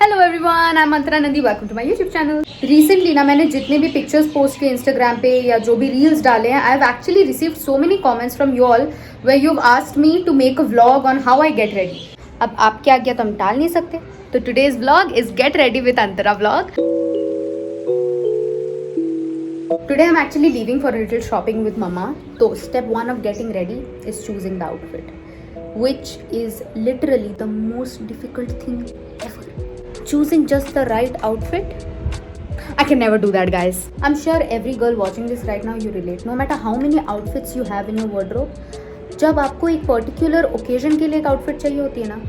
Hello everyone, I am Antara Nandi, welcome to my YouTube channel. Recently ना मैंने जितने भी पिक्चर्स पोस्ट किए इंस्टाग्राम पे या जो भी रील्स डाले हैं, I have actually received so many comments from you all where you have asked me to make a vlog on how I get ready. अब आपके आज्ञा तो हम टाल नहीं सकते, तो today's vlog is get ready with Antara vlog. Today I'm actually leaving for a little shopping with mama. So step 1 of getting ready is choosing the outfit, which is literally the most difficult thing ever. Choosing just the right outfit, I can never do that, guys. I'm sure every girl watching this right now, you relate. No matter how many outfits you have in your wardrobe, जब आपको एक particular occasion के लिए एक outfit चाहिए होती है ना,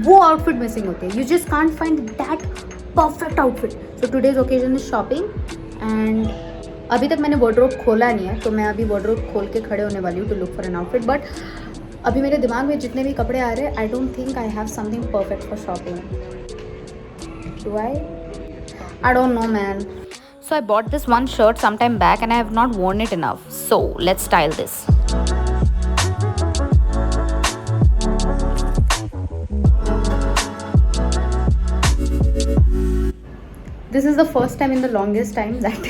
वो आउटफिट मिसिंग होती है. You just can't find that perfect outfit. So today's occasion is shopping and अभी तक मैंने वार्डरोब खोला नहीं है, तो मैं अभी वार्डरोब खोल के खड़े होने वाली हूँ to look for an outfit. But अभी मेरे दिमाग में जितने भी कपड़े आ रहे हैं, I don't think I have something perfect for shopping. Do I don't know man. So I bought this one shirt sometime back and I have not worn it enough. So let's style this. This is the first time in the longest time that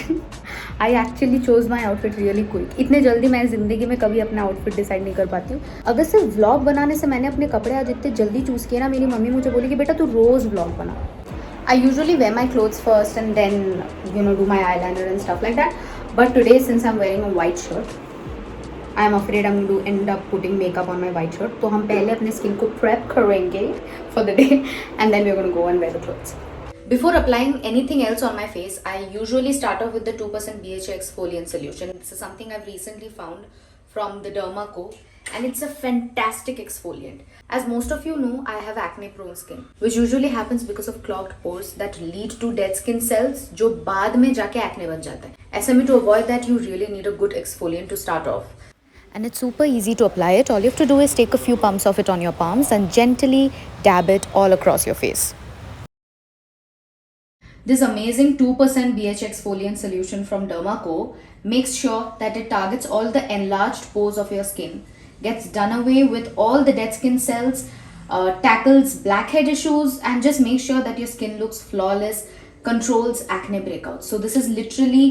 I actually chose my outfit really quick. इतने जल्दी मैं ज़िंदगी में कभी अपना outfit decide नहीं कर पाती हूँ. अगर सिर्फ व्लॉग बनाने से मैंने अपने कपड़े आज इतने जल्दी चूज़ किए ना, मेरी मम्मी मुझे बोली कि बेटा तू रोज़ व्लॉग बना. I usually wear my clothes first and then do my eyeliner and stuff like that. But today, since I'm wearing a white shirt, I am afraid I'm going to end up putting makeup on my white shirt. तो हम पहले अपने skin को prep करेंगे for the day and then we're going to go and wear the clothes. Before applying anything else on my face, I usually start off with the 2% BHA exfoliant solution. This is something I've recently found from the Derma Co. And it's a fantastic exfoliant. As most of you know, I have acne prone skin, which usually happens because of clogged pores that lead to dead skin cells, जो बाद में जाके acne बन जाता है. ऐसे में to avoid that, you really need a good exfoliant to start off. And it's super easy to apply it. All you have to do is take a few pumps of it on your palms and gently dab it all across your face. This amazing 2% BHA exfoliant solution from Derma Co. makes sure that it targets all the enlarged pores of your skin, gets done away with all the dead skin cells, tackles blackhead issues, and just makes sure that your skin looks flawless, controls acne breakouts. So this is literally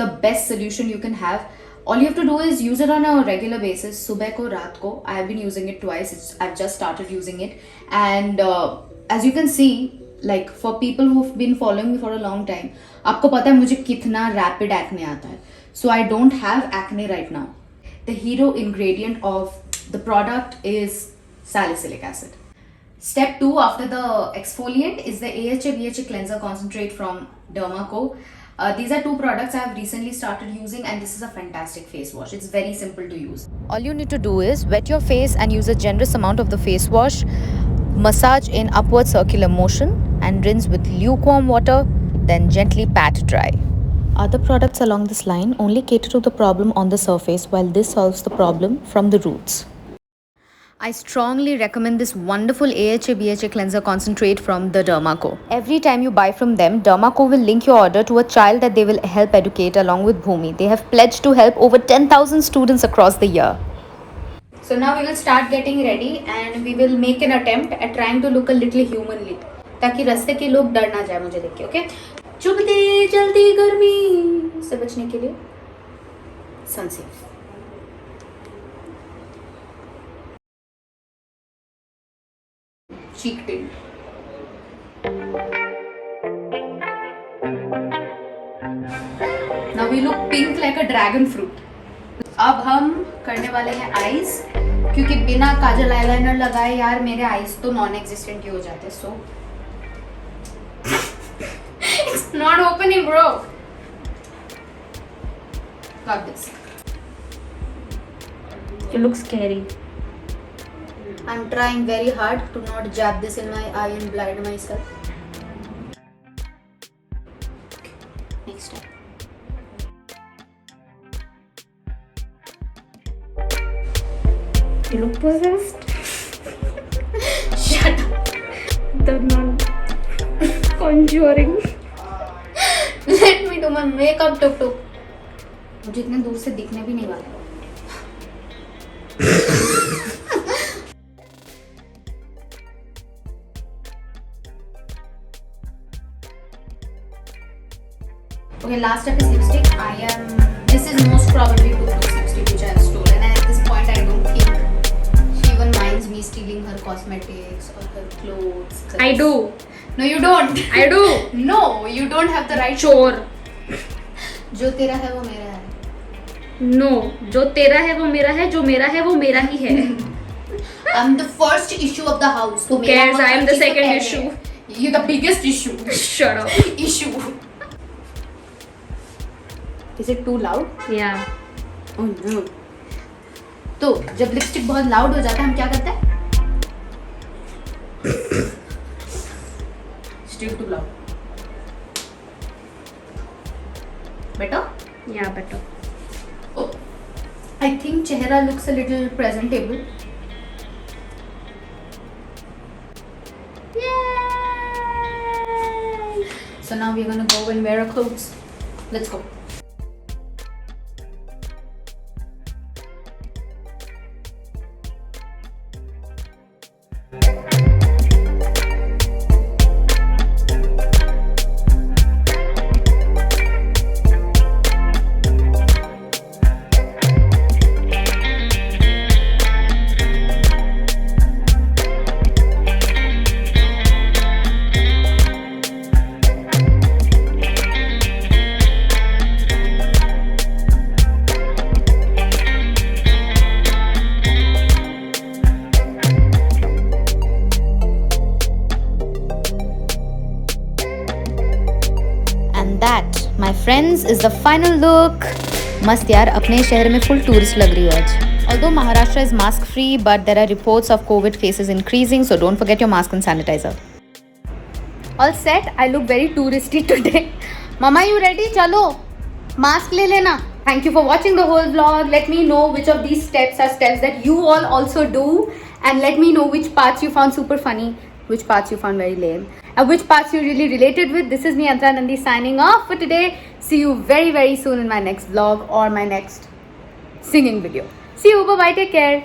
the best solution you can have. All you have to do is use it on a regular basis. Subah ko, raat ko. I have been using it twice. I've just started using it. And as you can see, like for people who've been following me for a long time, आपको पता है मुझे कितना rapid acne आता है. So I don't have acne right now. The hero ingredient of the product is salicylic acid. Step 2 after the exfoliant is the AHA BHA cleanser concentrate from Derma Co. These are two products I have recently started using and this is a fantastic face wash. It's very simple to use. All you need to do is wet your face and use a generous amount of the face wash. Massage in upward circular motion and rinse with lukewarm water, then gently pat dry. Other products along this line only cater to the problem on the surface, while this solves the problem from the roots. I strongly recommend this wonderful AHA BHA cleanser concentrate from the Derma Co. Every time you buy from them, Derma Co will link your order to a child that they will help educate along with Bhumi. They have pledged to help over 10,000 students across the year. So now we will start getting ready and we will make an attempt at trying to look a little humanly, ताकि रास्ते के लोग डर ना जाए मुझे देख के. ओके, चुभती जल्दी गर्मी से बचने के लिए Sunsafe. Cheek tint. Now we look pink like a dragon fruit. अब हम करने वाले हैं आईज, क्योंकि बिना काजल आईलाइनर लगाए यार मेरे आईज तो नॉन एग्जिस्टेंट ही हो जाते. So it's not opening bro. Got this. You look scary. I am trying very hard to not jab this in my eye and blind myself. Next time. You look possessed. Shut up. The non conjuring. Let me do my makeup टुक टुक. मुझे इतने दूर से दिखने भी नहीं वाला. Okay, last step is lipstick. This is most probably Tutu's lipstick which I have stolen, and at this point I don't think she even minds me stealing her cosmetics or her clothes. I do. No, you don't. I do. No, you don't have the right. चोर. जो तेरा है वो मेरा है. No, जो तेरा है वो मेरा है, जो मेरा है वो मेरा ही है. I'm the first issue of the house. Who cares? I am the second issue. You're the biggest issue. Shut up. Issue. Is it too loud? Yeah. Oh no. तो जब लिपस्टिक बहुत लाउड हो जाता है हम क्या करते हैं? Still too loud. Better? Yeah, better. Oh, I think चेहरा looks a little presentable. Yay! So now we're gonna go and wear our clothes. Let's go. And that, my friends, is the final look. मस्त यार, अपने शहर में full tourist लग रही हो आज. Although Maharashtra is mask free, but there are reports of COVID cases increasing, so don't forget your mask and sanitizer. All set. I look very touristy today. Mama, you ready? चलो, mask ले लेना. Thank you for watching the whole vlog. Let me know which of these steps are steps that you all also do, and let me know which parts you found super funny, which parts you found very lame, and which parts you really related with. This is me, Antara, signing off for today. See you very, very soon in my next vlog or my next singing video. See you. Bye-bye. Take care.